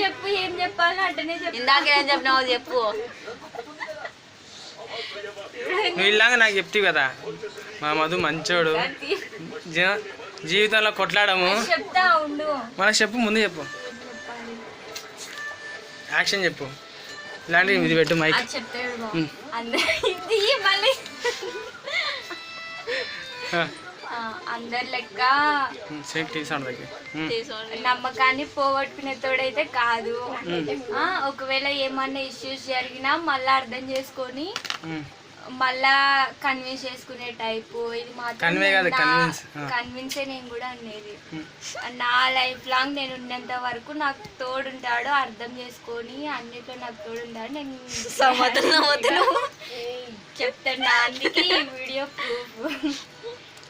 చెప్పు ఏం చెప్పాలి అంటేనే చెప్పు. ఇందాక ఏం చెప్పినావు చెప్పు. నువ్వు ఇలాగా నాకు చెప్తావు కదా మా మధు మంచోడు, జీవితంలో కొట్లాడము. చెప్తా ఉండు. మనకు చెప్పు, ముందు చెప్పు, యాక్షన్ చెప్పు. ఇలాంటివి ఇది పెట్టు మైక్. చెప్తాడు మళ్ళీ అందరి లెక్క నమ్మకాన్ని పోగొట్టుకునే తోడైతే కాదు. ఒకవేళ ఏమన్నా ఇష్యూస్ జరిగినా మళ్ళా అర్థం చేసుకొని మళ్ళా కన్విన్స్ చేసుకునే టైపు. ఇది మాత్రం కన్విన్సే నేను కూడా అనేది. నా లైఫ్ లాంగ్ నేను ఉన్నంత వరకు నాకు తోడుంటాడు, అర్థం చేసుకొని అన్నిట్లో నాకు తోడుంటాడు. నేను చెప్తాను. అందుకే ఈ వీడియో ప్రూఫ్.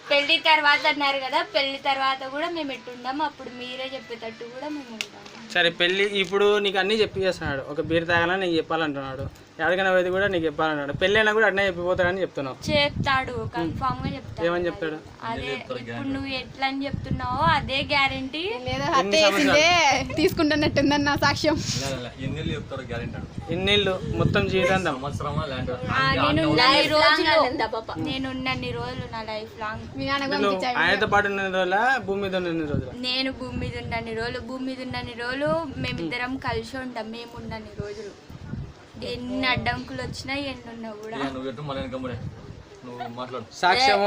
పెళ్లి తర్వాత అన్నారు కదా, పెళ్లి తర్వాత కూడా మేము ఎట్టుంటాం అప్పుడు మీరే చెప్పేటట్టు కూడా మేము ఉంటాం. సరే పెళ్ళి ఇప్పుడు నీకు అన్నీ చెప్పేస్తున్నాడు. ఒక బీర్ తాగాలని నీకు చెప్పాలంటున్నాడు, ఎక్కడికైనా పోయి కూడా నీకు చెప్పాలంటున్నాడు. పెళ్ళి అయినా కూడా అట్నే చెప్పిపోతాడని చెప్తున్నావు. చెప్తాడు, కన్ఫామ్ గా చెప్తాడు. ఏమని చెప్తాడు? అదే ఇప్పుడు నువ్వు ఎట్లా అని చెప్తున్నావో అదే గ్యారంటీ. తీసుకుంటున్నట్టుందన్న సాక్ష్యం. ఎన్నేళ్ళు మొత్తం జీవితాంతం? నేనున్నన్ని రోజులు నా లైఫ్ లాంగ్. ఆయనతో పాటు ఉన్న రోజుల భూమి మీద ఉన్న రోజులు? నేను భూమి మీద ఉన్నన్ని రోజులు, భూమి మీద ఉన్నన్ని రోజులు మేమిద్దరం కలిసి ఉంటాం. మేము ఉన్నన్ని రోజులు ఎన్ని అడ్డంకులు వచ్చినా ఎన్ని ఉన్నా కూడా. సాక్ష్యం